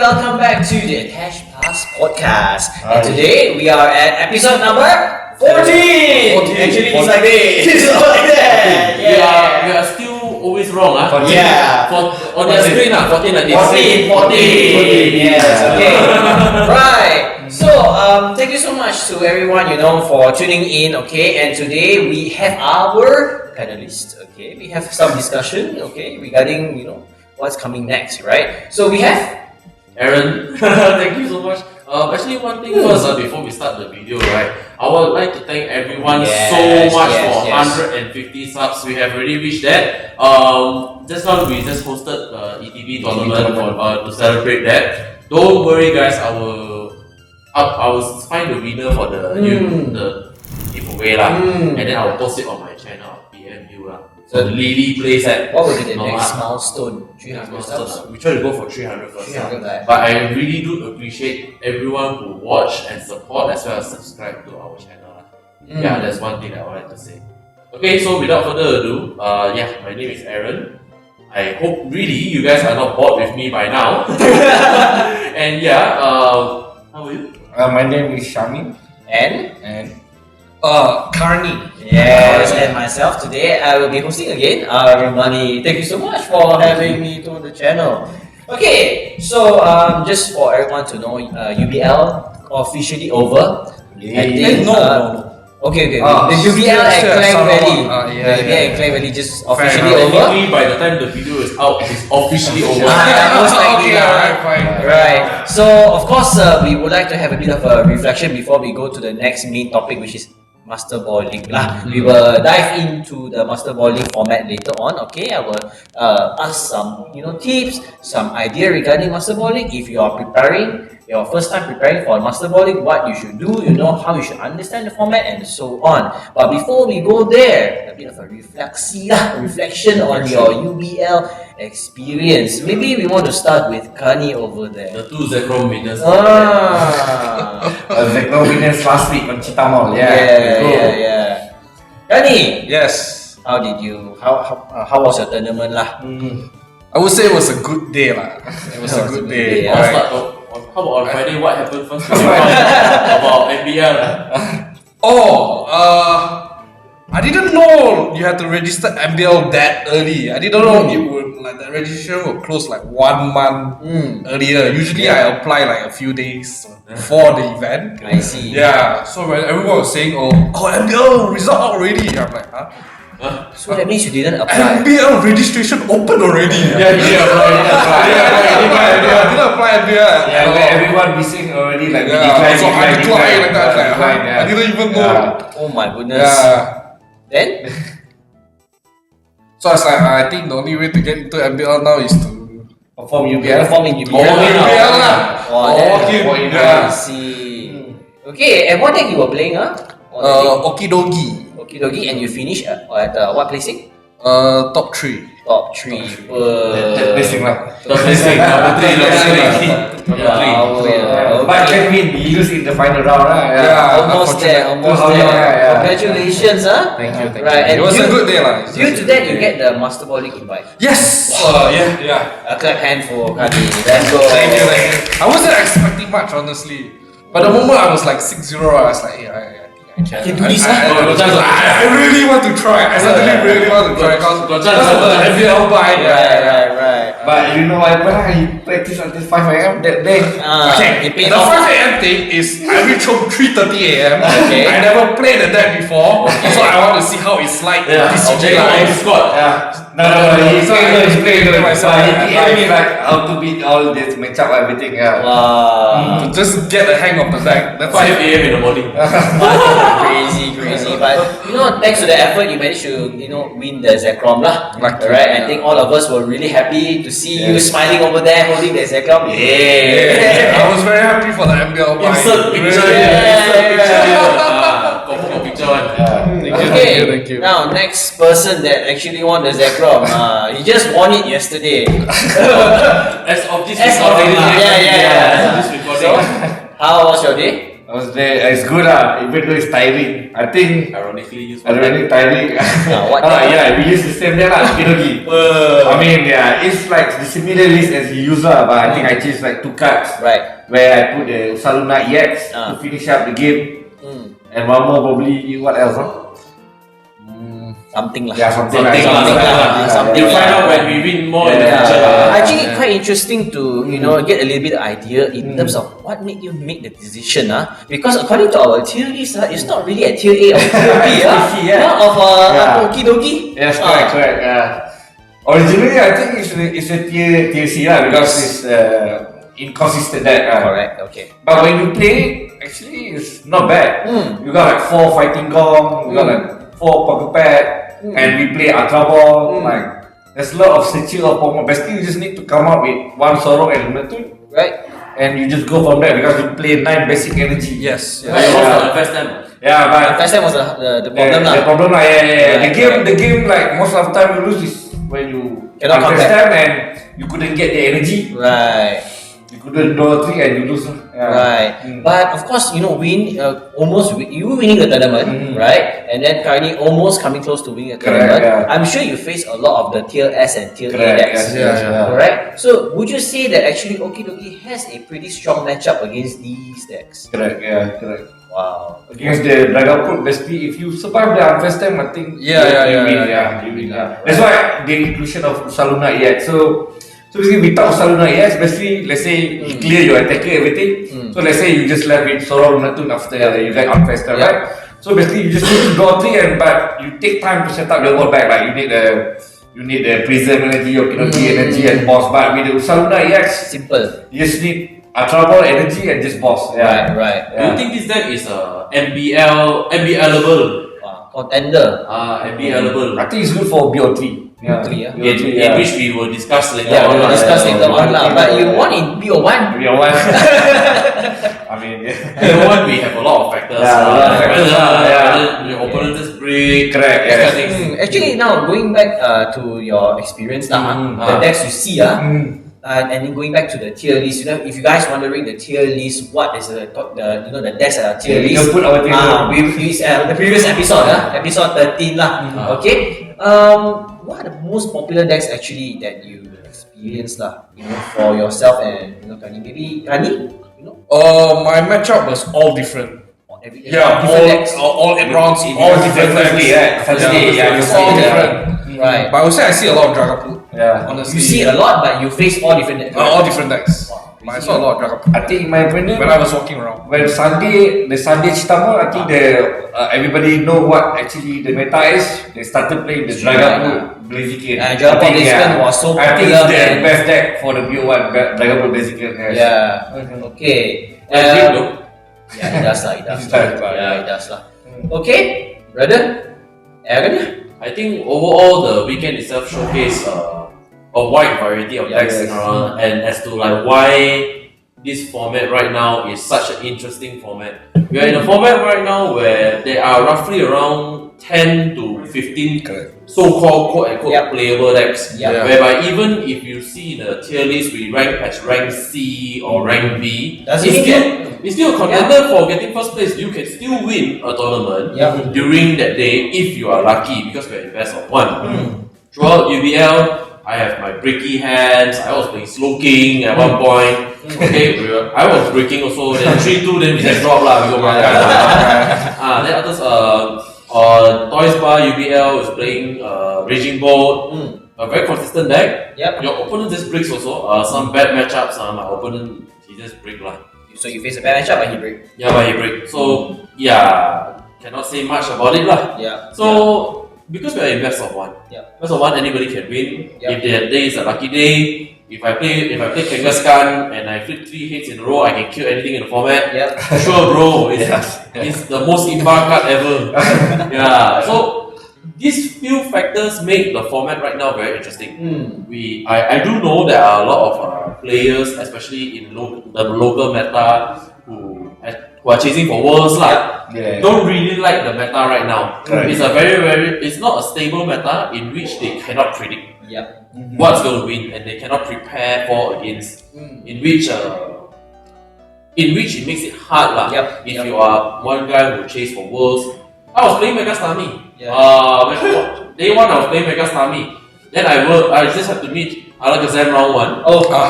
welcome back to the Attach Pass podcast. And today we are at episode number 14. Actually, it's like this. It's like that. We are still always wrong, huh? Yeah. On the screen, 14 like this. 14. Yes. Okay. Right. So, thank you so much to everyone, for tuning in. Okay. And today we have our panelists. Okay. We have some discussion. Okay, regarding what's coming next, right? So we have Aaron. Thank you so much. Actually, one thing first, before we start the video, right? I would like to thank everyone so much for 150 subs. We have already reached that. Just now we just hosted ETB tournament to celebrate that. Don't worry, guys. I will find the winner for the giveaway and then I will post it on my channel, PMU So the Lily plays at. What will be the next milestone? 300 subs? We try to go for 300 first. 300 but I really do appreciate everyone who watch and support as well as subscribe to our channel. Yeah, that's one thing that I wanted to say. Okay, so without further ado, my name is Aaron. I hope really you guys are not bored with me by now. And how are you? My name is Syahmi. And Carney. Yes, and myself today I will be hosting again, Armani. Thank you so much for having me to the channel. Okay, so just for everyone to know, UBL officially over. Okay. The UBL at Klang Valley. The UBL at Klang Valley just officially over. Maybe by the time the video is out, it's officially over. Most likely. Right. So of course, we would like to have a bit of a reflection before we go to the next main topic, which is MasterBall League lah. We will dive into the MasterBall League format later on. Okay, I will ask some tips, some idea regarding MasterBall League. If you are preparing your first time preparing for MasterBall League, what you should do, how you should understand the format and so on. But before we go there, a bit of a reflection on your UBL experience. Maybe we want to start with Carney over there. The two Zekrom winners. Zekrom winners last week on Cheetah Mall. Yeah. Carney. Yes. How did you? How was your tournament lah? I would say it was a good day lah. It was a good day. How about on Friday? What happened first? About MBL. I didn't know you had to register MBL that early. I didn't know it would the registration would close 1 month earlier. Usually I apply a few days before the event. I see. Yeah. So when everyone was saying, MBL result out already, I'm like, huh? So that means you didn't apply. MBL registration open already. I didn't apply MBL. Everyone missing already. I didn't even know. Oh my goodness. Then? So I was like, I think the only way to get into MBL now is to perform UBL. Perform in UBL. I see. Okay, and what deck you were playing? Okidogi. Okidogi, and you finished at what placing? Top 3. Top placing lah. Top placing. But can win. We lose in the final round lah. Almost there. Congratulations, huh? Thank you. Right, and it was a good day lah. Due to that, you get the MasterBall League invite. Yes. A clap hand for Carney. Let's go. Thank you. I wasn't expecting much, honestly. But the moment I was 6-0, I was like, I can do this. I really want to try. I suddenly really want to try because of the MBL buy. Right. But you know what happened? He practiced until 5 AM that day. The 5 AM thing is I reached home 3:30 AM. Okay. I never played the deck before, so I want to see how it's like. TCG live. No, he's playing myself. He told me how to beat all this matchup, everything. Wow. To just get the hang of the deck. That's 5 AM in the morning. Crazy. But thanks to the effort, you managed to win the Zekrom lah. Right. I think all of us were really happy to see you smiling over there, holding the Zekrom. Yeah. I was very happy for the MBL buy. Insert picture. Thank you. Now, next person that actually won the Zekrom, he just won it yesterday. As of this recording. Yeah. So, how was your day? I was there. It's good even though it's tiring. I think Ironically, use tiring. Yeah, we use the same there lah. Okie. I mean, yeah, it's like the similar list as you use but I think I changed like 2 cards. Right. Where I put the Saluna EX to finish up the game. And one more probably what else? Something lah. Yeah, something You'll find out when we win more in the future. Actually, quite interesting to get a little bit of idea in terms of what made you make the decision. Because according to our tier list, it's not really a tier A or tier B. Of Okidogi. Yes, correct. Originally, I think it's a tier C because it's inconsistent deck. Correct. Okay. But when you play, actually, it's not bad. You got like 4 Fighting Gong, you got like 4 Poker Pad, and we play AaronKTCG. Like, there's a lot of secure of Pokemon. Basically, you just need to come up with 1 Sorok and Lunatun. Right. And you just go from there because you play 9 basic energy. Yes. But you lost the first time. Yeah, but First time was the problem lah. the problem The game like most of the time you lose is when you Cannot come first back. time and you couldn't get the energy. Right. You couldn't draw 3 and you lose. Right. But of course, you winning the tournament, right? And then Carney almost coming close to winning the tournament. Yeah. I'm sure you face a lot of the tier S and tier A Correct, decks. yes. Correct? So would you say that actually Okidogi has a pretty strong matchup against these decks? Correct. Wow. Against the Dragapult, basically, if you survive the first time, I think you win. That's why the inclusion of Saluna EX. So basically, without Saluna EX, basically, let's say you clear your attacker, everything. So let's say you just left with Sorok Lunatun after you get on first time, right? So basically, you just need to draw 3 but you take time to set up the board back. Like you need the Prism energy, Okidogi energy, and boss. But with the Saluna EX, Simple. you just need AaronKTCG energy and just boss. Right. Do you think this deck is MBL-level? Contender. MBL-level. I think it's good for BO3. In which we will discuss later Yeah, on. we'll discuss later on lah. But you won in BO1. I mean, BO1 we have a lot of factors. Whether your opponent just break. Correct. Actually, now going back to your experience the decks you see and then going back to the tier list, if you guys wondering the tier list, what is the decks that are tier list? You put our tier list. The previous episode, episode 13 lah. Okay. What are the most popular decks actually that you experienced for yourself and Carney? Maybe Carney? My matchup was all different. Different decks. All 8 rounds, all different decks. It's all different. Right. But I would say I see a lot of Dragapult. Honestly. You see a lot, but you face all different decks. All different decks. But I saw a lot of Dragapult. I think in my opinion, When I was walking around. when the Sunday Chitama, I think everybody know what actually the meta is. They started playing the Dragapult Blaziken. Dragapult Blaziken was so I think popular, it's the man. best deck for the BO1 Dragapult Blaziken. Yeah. Okay. It does lah. It does. It does lah. Okay, brother. Aaron. I think overall the weekend itself showcased a wide variety of decks around, and as to why this format right now is such an interesting format. We are in a format right now where there are roughly around 10 to 15 so-called quote-unquote playable decks, whereby even if you see the tier list we rank as rank C or rank B, it's still a contender for getting first place. You can still win a tournament during that day if you are lucky, because we're in best of 1. Throughout UBL, I have my breaky hands. I was playing Slow King at one point. Okay, I was breaking also. Then 3-2, then we just drop lah. We go back. Then others, Toys Bar UBL is playing Raging Bolt. A very consistent deck. Your opponent just breaks also. Some bad matchups. My opponent he just break lah. So you face a bad matchup, but he break. Yeah, but he break. So cannot say much about it lah. So. Because we are in best of 1, best of 1 anybody can win. If that day is a lucky day, if I play Kangaskhan and I flip 3 hits in a row, I can kill anything in the format. Sure, bro, it's the most imba card ever. So these few factors make the format right now very interesting. I do know there are a lot of players, especially in the local meta, who are chasing for worlds don't really like the meta right now. It's a it's not a stable meta in which they cannot predict what's going to win, and they cannot prepare for against. In which in which it makes it hard lah. If you are one guy who chase for worlds. I was playing Mega Syahmi. Day one I was playing Mega Syahmi. Then I just have to meet AaronKTCG round 1.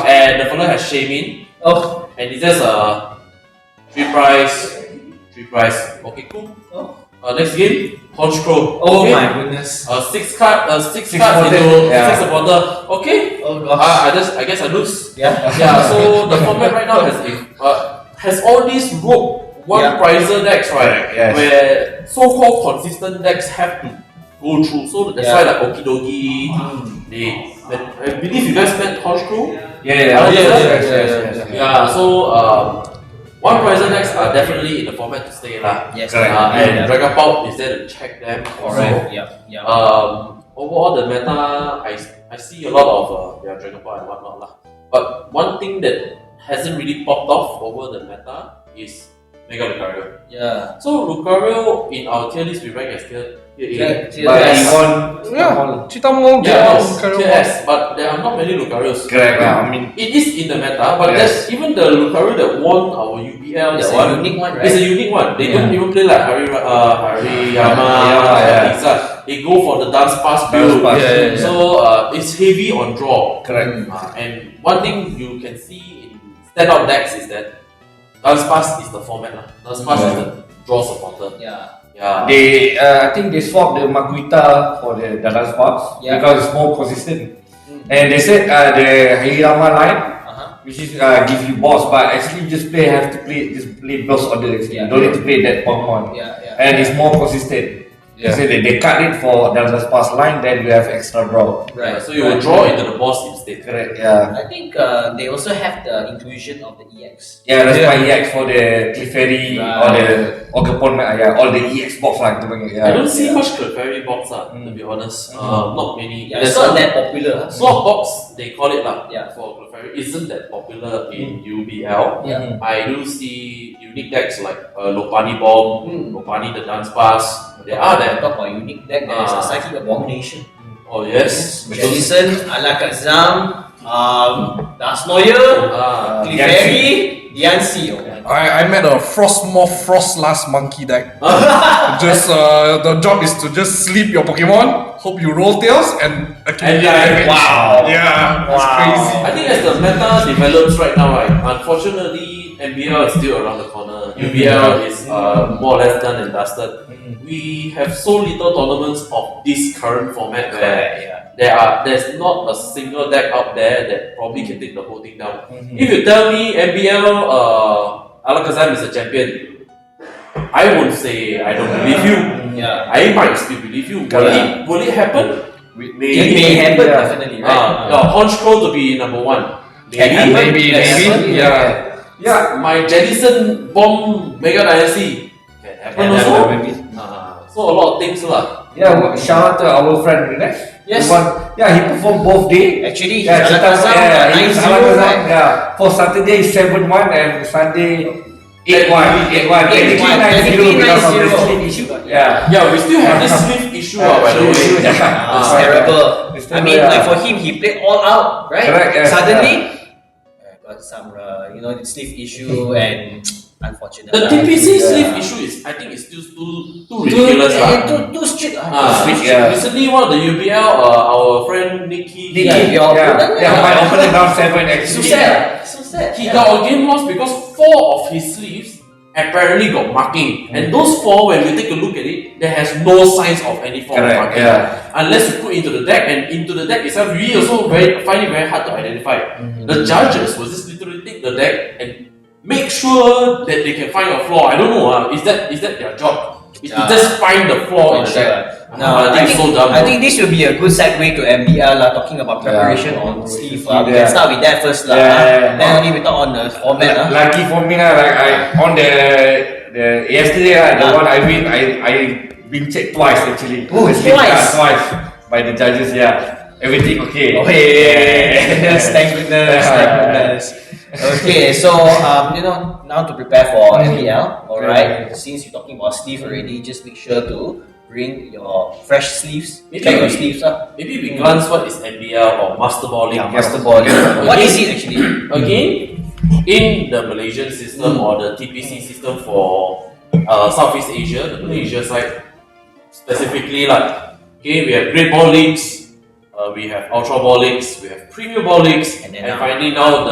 And the fellow has Syahmi. And he says 3 prize. Okay, cool. Next game, Punch Crow. Oh my goodness. 6 cards into 6 supporter. Okay. Oh gosh. I guess I lose. Yeah. So the format right now has all these rogue one prizer decks, right? Where so-called consistent decks have to go through. So that's why like Okidogi, I believe you guys met Punch Crow. Yeah. So one prizer decks are definitely in the format to stay lah. And Dragon Ball is there to check them. Overall the meta, I see a lot of Dragon Ball and whatnot lah. But one thing that hasn't really popped off over the meta is Mega Lucario. So Lucario in our tier list we rank as tier A. Cheetah Mall, tier S, but there are not many Lucarios. I mean, it is in the meta, but there's even the Lucario that won our UBL. It's a unique one, right? It's a unique one. They don't even play like Hariyama, they go for the dance pass build. So it's heavy on draw. And one thing you can see in standout decks is that dance pass is the format. Dance pass is the draw supporter. They, I think they swapped the Makuita for the dance pass because it's more consistent. And they said the Hariyama line, which is give you boss, but actually just have to play boss order. You don't need to play that Pokemon. And it's more consistent. So they cut it for the pass line, then you have extra draw. So you will draw into the boss instead. I think they also have the inclusion of the EX. That's why EX for the Clefairy or the Ogapon, all the EX box line. I don't see much Clefairy box to be honest. Not many. It's not that popular. Slot box, they call it for Clefairy, isn't that popular in UBL. I do see unique decks like Lopani Bomb, Lopani the Dance Pass. There are there. Talk about unique deck. There is a Psychic Abomination. Oh yes. Jellicent, Alakazam, Dasnoyer, Clefairy, Yancy. I met a Frostmoth Frostlast monkey deck. Just the job is to just sleep your Pokemon, hope you roll tails, and accumulate damage. It's crazy. I think as the meta develops right now, unfortunately MBL is still around the corner. UBL is more or less done and dusted. We have so little tournaments of this current format where there's not a single deck out there that probably can take the whole thing down. If you tell me MBL Alakazam is a champion, I won't say I don't believe you. I might still believe you. Will it happen? It may happen, definitely, right? Honch Crow to be number 1. Maybe. My Jellison Bomb Mega Dynasty can happen also. So a lot of things lah. Shout out to our friend Rinesh. Yes. He performed both days. Actually, he's Alakazam. For Saturday 7-1 and Sunday 8-1. Technically 9-0 because of the sleep issue. We still have this sleep issue by the way. It's terrible. I mean, like for him, he played all out, right? Correct. Suddenly, got some, sleep issue and. Unfortunate. The TPC sleeve issue is, I think, it's still too ridiculous. Too strict. Recently, one of the UBL, our friend Nicky, my opponent down 7 actually. So sad. He got a game loss because 4 of his sleeves apparently got marking, and those 4, when we take a look at it, there has no signs of any form of marking. Unless you put into the deck, and into the deck itself, we also find it very hard to identify. The judges will just literally take the deck and make sure that they can find a flaw. I don't know. Is that their job? Is to just find the flaw in the deck? I think this will be a good segue to MBL talking about preparation on sleeve. We can start with that first Then only we talk on the format. Lucky for me I on the yesterday the one I win I been checked twice actually. Twice by the judges. Everything okay. Thank goodness. Okay, so now to prepare for MBL. Alright, since you're talking about sleeve already, just make sure to bring your fresh sleeves. Check your sleeves up. Maybe we glance what is MBL or MasterBall League. MasterBall League. What is it actually? Again, in the Malaysian system or the TPC system for Southeast Asia, the Malaysia side specifically, like okay, we have Great Ball Leagues, we have Ultra Ball Leagues, we have Premier Ball Leagues, and finally now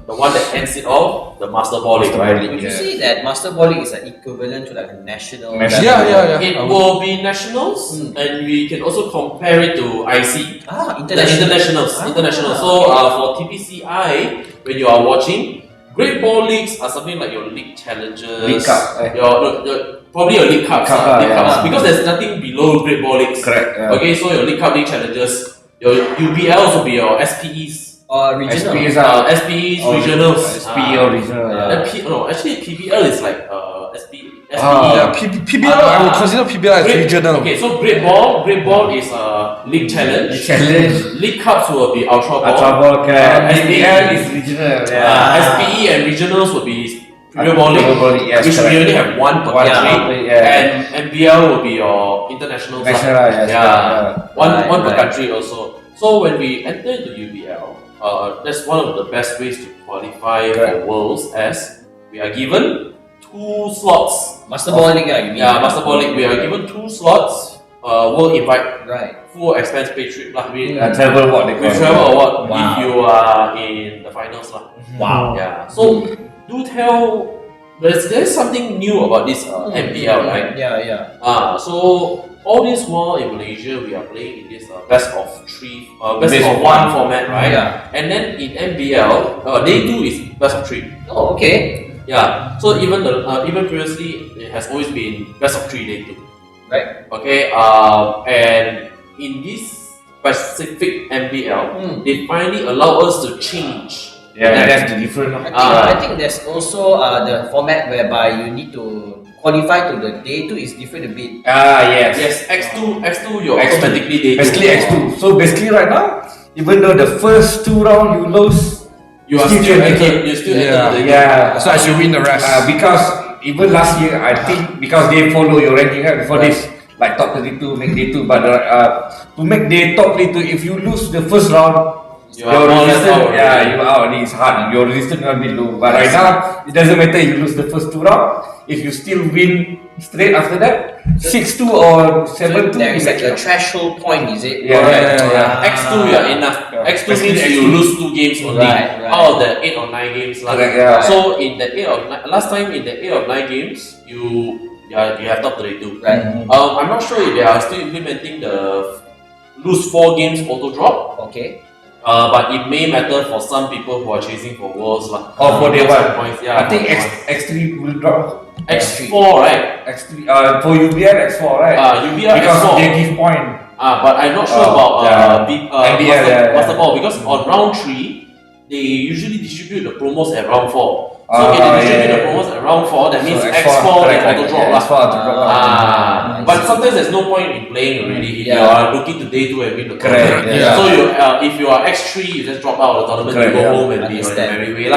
the one that ends it all, the MasterBall League, right? Would you say that MasterBall League is equivalent to like a national? Yeah. It will be nationals, and we can also compare it to IC. Internationals. So for TPCI, when you are watching, Great Ball Leagues are something like your league challenges, League Cup, probably your league cups, because there's nothing below Great Ball Leagues. Correct. Yeah. Okay, so your league cup, league challenges, your UBLs will be your SPEs. Regional. SPEs, regionals. SPE or regional. No, actually PBL is like SPE. PBL, I would consider PBL as regional. Okay, so Great Ball is a league challenge. League cups will be Ultra Ball. MBL is regional. SPE and regionals will be Premier Ball League, which we only have one per country, and MBL will be your international. One per country also. So when we enter into UBL, that's one of the best ways to qualify for Worlds, as we are given 2 slots. MasterBall League, you mean? Yeah, MasterBall League. We are given 2 slots. World invite. Right. Full expense paid trip. Travel award. Travel award if you are in the finals. Wow. Yeah. So do tell. There's something new about this MBL, right? Yeah. So all this while in Malaysia, we are playing in this best of 1 format, right? Yeah. And then in MBL, day 2 is best of 3. Oh, okay. Yeah. So even previously, it has always been best of 3 day 2. Right. Okay. And in this specific MBL, they finally allow us to change. That's the difference. I think there's also the format whereby you need to qualify to the day 2 is different a bit. Yes, X2 you're automatically day 2. Basically X2. So basically right now, even though the first 2 rounds you lose, you are still entered. You're still entered. So as you win the rest. Because even last year, I think because they follow your ranking before this, like top 32 make day 2, but to make day top 32, if you lose the first round, your resistance, you are out. It's hard. Your resistance will be low. But right now, it doesn't matter if you lose the first 2 rounds. If you still win straight after that, 6-2 or 7-2, there is like a threshold point, is it? X2 you are enough. X2 means you lose 2 games only out of the 8 or 9 games. So in the 8 of 9, last time in the 8 of 9 games, you have top 32. Right. I'm not sure if they are still implementing the lose 4 games auto drop. Okay. But it may matter for some people who are chasing for Worlds. For day 1. Points, I think X3 will drop. X4, right? X3 for UBL X4, right? UBL because X4. they give point. But I'm not sure about MBL, MasterBall, because on round 3 they usually distribute the promos at round 4. So if they distribute the promos at round 4, that means X4 and auto drop. But sometimes there's no point in playing already if you are looking to day 2 and win the tournament. So if you are X3, you just drop out of the tournament, you go home and be on your merry way.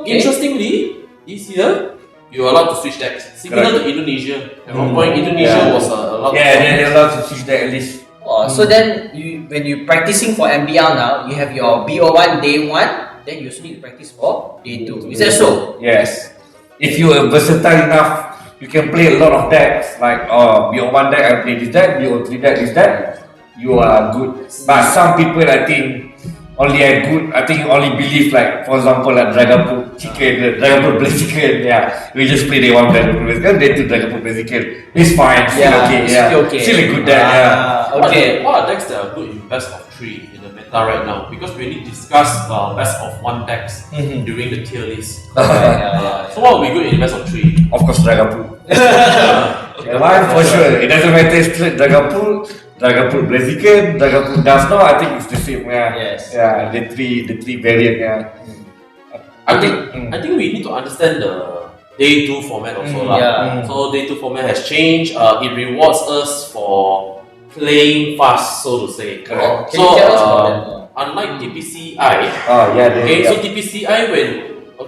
Interestingly, this year you are allowed to switch decks, similar to Indonesia. At one point, Indonesia was allowed. They're allowed to switch deck at least. So then, when you're practicing for MBL now, you have your BO1 day 1, then you also need to practice for day 2. Is that so? Yes. If you are versatile enough, you can play a lot of decks. Like BO1 deck, I play this deck, BO3 deck, this deck. You are good. But some people, I think, only believe, like, for example, like Dragon Chicken, Dragon Play Chicken, we just play day 1 Dragon Play Chicken, day 2 Dragon Play Chicken. It's fine, still okay. Still a good deck, What are decks that are good in best of 3 in the meta right now? Because we only discussed best of 1 decks during the tier list. So what will be good in best of 3? Of course, Dragon Why? For sure. It doesn't matter if it's Dragon Blaziken, Dragon Dust. I think it's the same. The three variant. I think we need to understand the day 2 format also. So day 2 format has changed. It rewards us for playing fast, so to say. Correct. Unlike TPCI, so TPCI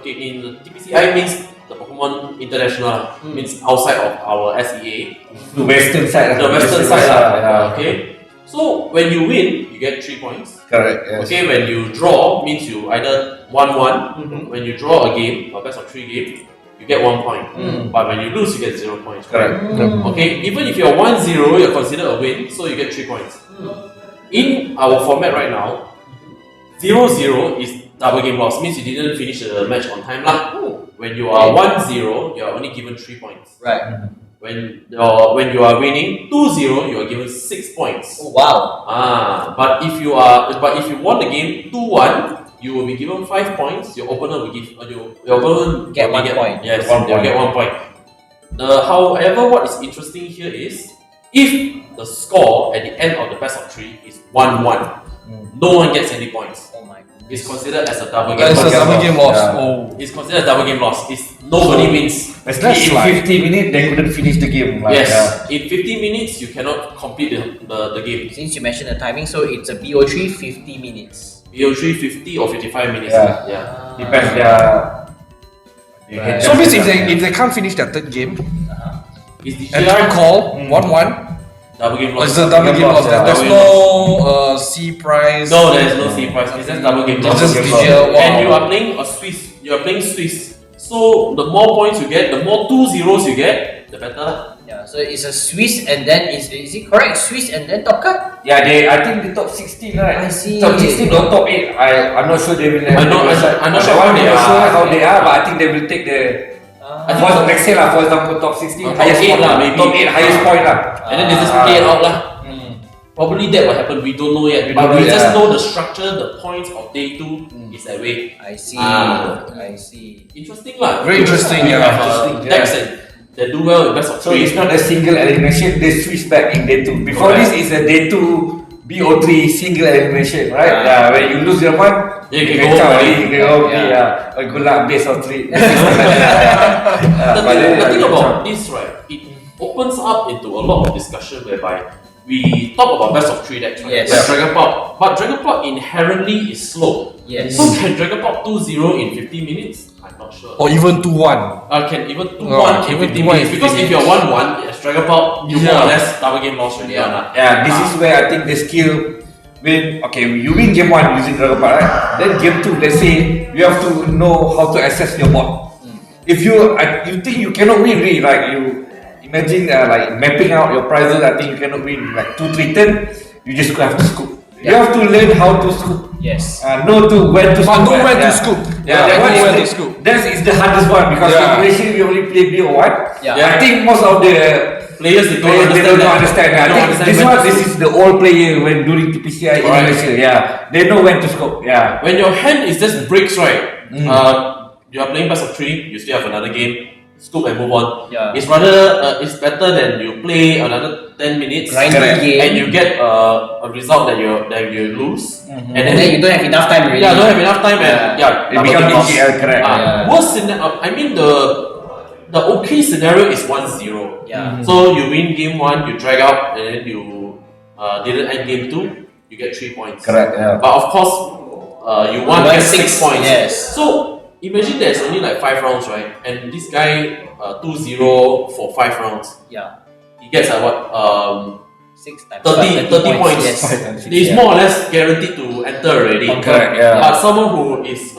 in TPCI means the Pokemon International, means outside of our SEA. The western side. The western side. Okay. So when you win, you get 3 points. Correct. Yes. Okay, when you draw, means you either 1-1. When you draw a game, a best of 3 game, you get 1 point. But when you lose, you get 0 points. Correct. Okay, even if you're 1-0, you're considered a win, so you get 3 points. In our format right now, 0-0 is double game loss, means you didn't finish the match on time lah. When you are 1-0, you are only given 3 points. Right. When you are winning 2-0, you are given 6 points. Oh, wow. But if you won the game 2-1, you will be given 5 points. Your opponent will give your opponent Get will 1 point. Yes, One they'll point. get 1 point. However, what is interesting here is if the score at the end of the best of 3 is 1-1, no one gets any points. Oh my goodness. It's considered as a double game It's a loss. double game loss. Yeah. Oh. It's considered a double game loss. It's nobody wins. Basically, in like- 50 minutes, they couldn't finish the game. Like, Yes, in 15 minutes you cannot complete the game. Since you mentioned the timing, so it's a BO3 50 minutes. BO3 50 or 55 minutes. Yeah. Depends their. So means if they can't finish their third game Is the and GR try call 1-1, double game loss? it's a double game loss. Yeah. There's no C prize. No, there is no C prize. It's just double game It's loss. just Double game DGL. And you Wow. are playing a Swiss. You are playing Swiss. So the more points you get, the more 2-0s you get, the better lah. Yeah, so it's a Swiss and then is it correct? Swiss and then top card? Yeah, I think the top 16, right? I see. Top 16 or top 8. I'm not sure they will. I'm not sure I'm how they not are. sure how they are, but I think they will take the. I think For next year lah, for example, top 16, Top highest 8 point lah, maybe. Top 8, highest point lah. And then they just play it out lah. Probably that will happen. We don't know yet. But we just know the structure, the points of day 2 is that way. I see. I see. Interesting lah. Very interesting, We yeah. have decks that do well in best of So 3. it's not a single elimination, they switch back in day 2. Before Correct. this is a day 2 BO3 single elimination, right? Yeah. Yeah, when you lose your one, You can can go chow home already, already. you can go home, Yeah. yeah. Or good luck, base of 3. The thing about this, right, it opens up into a lot of discussion whereby we talk about best of 3 decks, right? Yes. Like Dragon Pop. But Dragon Pop inherently is slow. Yes. So can Dragon Pop 2-0 in 15 minutes? I'm not sure. Or even 2-1. Can even 2-1 Oh, in even 15 2-1 in minutes. Because 15 if you're 1-1, as Dragon Pop, you more Yeah. or less double game loss already. Yeah. Yeah, this is where I think the skill. When you win game 1 using Dragon Ball, right? Then game 2, let's say you have to know how to access your board. If you think you cannot win, really, like you imagine like mapping out your prizes. I think you cannot win like 2-3 turn. You just have to scoop. You have to learn how to scoop. Yes. Know to when to But scoop. know when to Yeah. scoop. Yeah, Know that when one to is scoop. that is the hardest one because Yeah. in Malaysia we only play BO1. Yeah. I think most of the Players, they don't players they don't that. understand. They I don't think understand this when one, to this scoop. is the old player when during TPCI in Correct. Malaysia. Yeah, they know when to scope. Yeah, When your hand is just breaks, right? You are playing best of 3, you still have another game, scoop and move on. Yeah. It's rather, it's better than you play another 10 minutes Grinding game. and you get a result that you lose. And And then you don't have enough time already. don't have enough time and it double becomes game loss. TCL, correct. Yeah. Worst scenario, I mean the okay scenario is 1-0. Yeah. So you win game 1, you drag out, and then you didn't end game 2, you get 3 points. Correct. Yeah. But of course, you want You to get want 6 points. yes. So imagine there's only like 5 rounds, right? And this guy 2-0 for 5 rounds. Yeah. He gets 6 times 30 points. Yes. He's more or less guaranteed to enter already. Correct. Yeah. But someone who is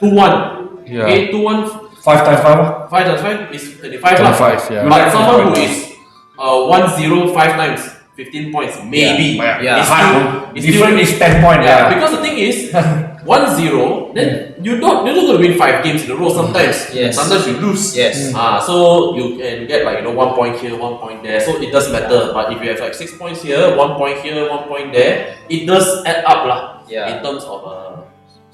2-1, Yeah. okay, 2-1 5 times 5. 5 times 5 is 25 lah. 25, yeah. But someone who is 1-0 5 times 15 points, maybe. Yeah. It's Hard. still- it's Different still- is 10 point. Yeah, Yeah. because the thing is, 1-0, then you're not going to win 5 games in a row sometimes. Yes. Sometimes you lose. Yes. So you can get like 1 point here, 1 point there. So it does matter. But if you have like 6 points here, 1 point here, 1 point there, it does add up lah. Yeah. In terms of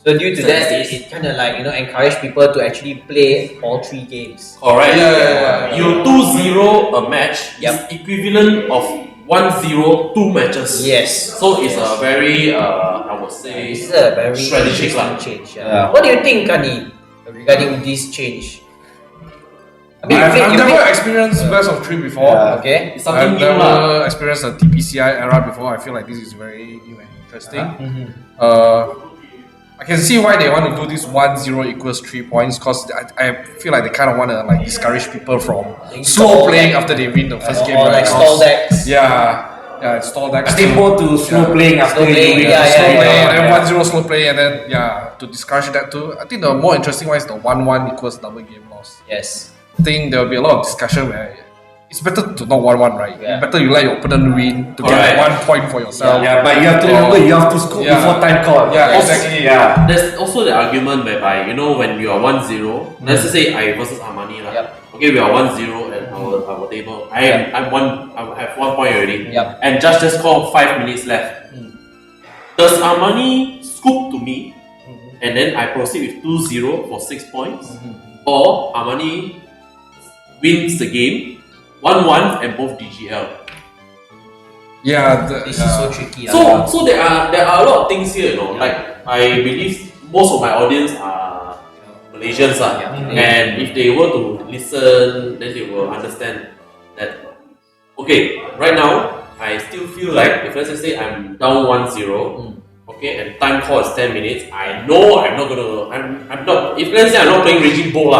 So due to that, it kind of like encourage people to actually play all 3 games. correct. Yeah. You 2-0 a match Yep. is equivalent of 1-0 2 matches. Yes. So it's a very I would say This is a very strategic interesting lah. change. Yeah. Yeah. What do you think, Carney, regarding this change? I mean, I've never experienced best of 3 before. Yeah. okay. It's something I've new lah. never experienced a TPCI era before. I feel like this is very new and interesting. I can see why they want to do this 1-0 equals 3 points because I feel like they kind of want to like discourage people from slow playing after they win the first game. Or right? like stall decks. Yeah, Yeah, install decks. I think more to slow playing after Slow playing, you yeah, Slow play, yeah. and then 1-0 slow play, and then to discourage that too. I think the more interesting one is the 1-1 equals double game loss. Yes. I think there will be a lot of discussion where it's better to not 1-1, right? Yeah. Better you let your opponent win to Correct. get 1 point for yourself. Yeah, but you have to remember you have to scoop Yeah. before time call. Yeah, Also- exactly. Yeah. There's also the argument whereby, you know, when you are 1-0, let's just say I versus Armani lah. Yep. Okay, we are 1-0 at our table. I have 1 point already. Yep. And just call 5 minutes left. Does Armani scoop to me and then I proceed with 2-0 for 6 points? Or Armani wins the game 1-1 and both DGL? Yeah, This is so tricky. So there are a lot of things here, you know. Like I believe most of my audience are Malaysians, and if they were to listen, then they will understand that. Okay, right now I still feel like if let's just say I'm down 1-0, okay, and time call is 10 minutes. I know I'm not gonna. I'm not. If let's say I'm not playing Raging Bull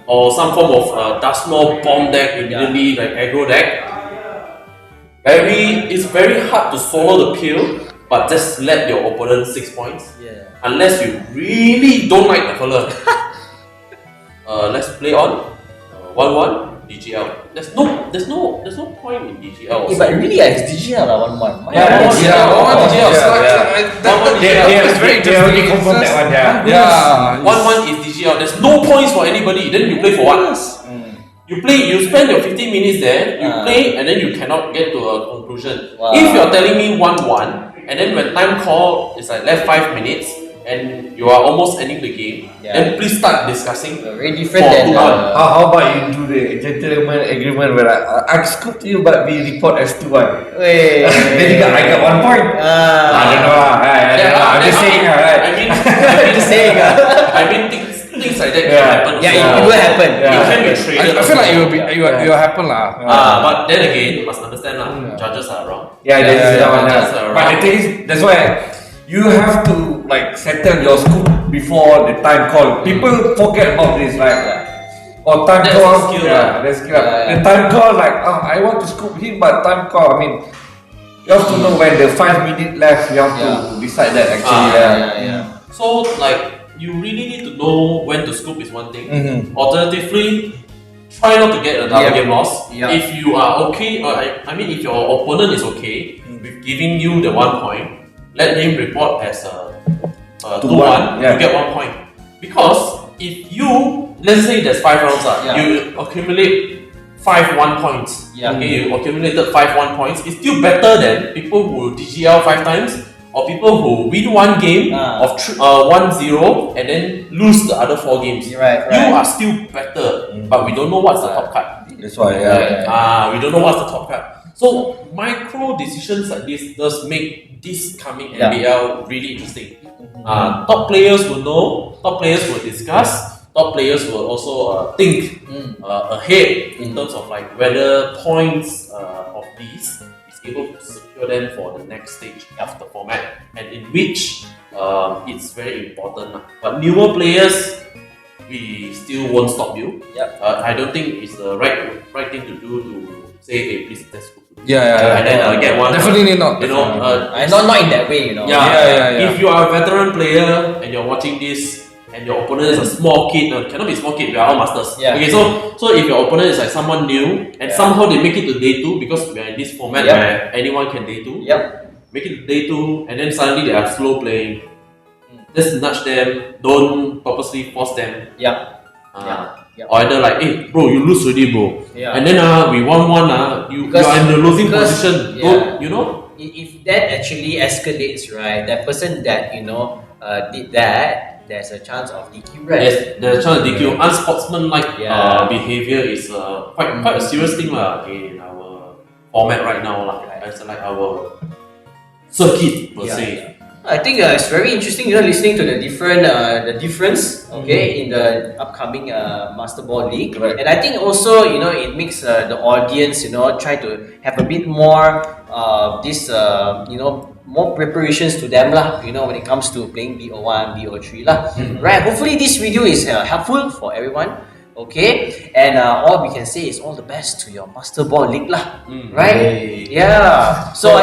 or some form of Dustmore bomb deck immediately like aggro deck. It's very hard to swallow the pill, but just let your opponent 6 points. Yeah. Unless you really don't like the fella. Let's play on 1-1 DGL. There's no point in DGL. But really, it's DGL 1-1. Yeah, It's very They already interesting. confirmed that one. Yeah. Yeah. 1-1 is DGL. There's no points for anybody. Then you play for what? You spend your 15 minutes there, you play, and then you cannot get to a conclusion. Wow. If you're telling me 1-1, and then when time call is like left 5 minutes, and you are almost ending the game, then please start discussing. Very different for than 2-1. How about you do the gentleman agreement where I scooped you but we report as 2-1? Wait. Then I got 1 point. I don't know. I don't know. I'm just saying, right? Just saying. I mean things like that can happen. Yeah, also. it will happen. It can be traded. I feel like it will happen lah. But then again, you must understand judges are wrong. Yeah, that's that one. that's But the thing is, that's why you have to like settle your scoop before the time call. People forget about this, like or time That's call. a skill, That's skill. Yeah. The time call, like I want to scoop him, but time call. I mean, you have to know when the 5 minutes left. You have to decide that actually. So like you really need to know when to scoop is one thing. Alternatively, try not to get a double game loss. If you are okay, I mean if your opponent is okay with giving you the 1 point, let him report as 2-1, you get 1 point. Because if you, let's say there's 5 rounds, you accumulate 5 1 points. Okay, you accumulated 5 1 points. It's still better than people who DGL 5 times or people who win 1 game of 1-0 and then lose the other 4 games. Right. You are still better, but we don't know what's the top cut. That's why. We don't know what's the top cut. So micro decisions like this does make this coming MBL really interesting. Top players will know, top players will discuss, top players will also think ahead in terms of like whether points of these is able to secure them for the next stage of the format, and in which it's very important. But newer players, we still won't stop you. I don't think it's the right thing to do to say, hey, please let's go. And then get 1. Definitely not. You know, not in that way, you know. If you are a veteran player and you're watching this, and your opponent is a small kid, cannot be small kid, we are all masters. Okay, so if your opponent is like someone new and somehow they make it to day 2 because we are in this format where anyone can day 2. Make it to day 2 and then suddenly they are slow playing. Just nudge them, don't purposely force them. Or either like, hey bro, you lose already bro. And then we 1-1, you are in the losing position. You know? If that actually escalates, right, that person that did that, there's a chance of DQ, right? Yes, there's a chance of DQ. Unsportsmanlike behavior is quite a serious thing in our format right now. It's like our circuit per se. I think it's very interesting, listening to the difference, in the upcoming MasterBall League. And I think also, it makes the audience, try to have a bit more more preparations to them when it comes to playing BO1, BO3 Right. Hopefully this video is helpful for everyone. Okay, and all we can say is all the best to your MasterBall League lah. Right? Hey. Yeah. So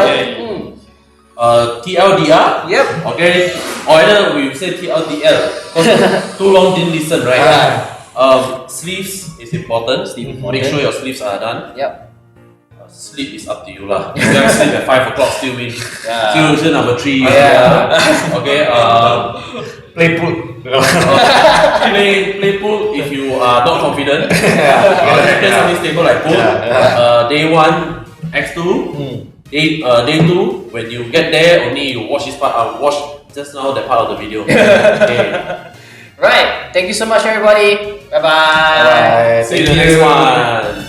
TLDR. Yep. Okay. Or either we say TLDL because too long didn't listen, right? Sleeves is important. Make sure your sleeves are done. Yep. Sleep is up to you lah. If you guys sleep at 5 o'clock, still win. Solution number 3. Okay. Play pool. Play pool if you are not confident. Practice something stable like pool. Day 1, X2. Day 2, when you get there, only you watch this part. Watch just now that part of the video. Okay. Right. Thank you so much, everybody. Bye bye. See you in the next one.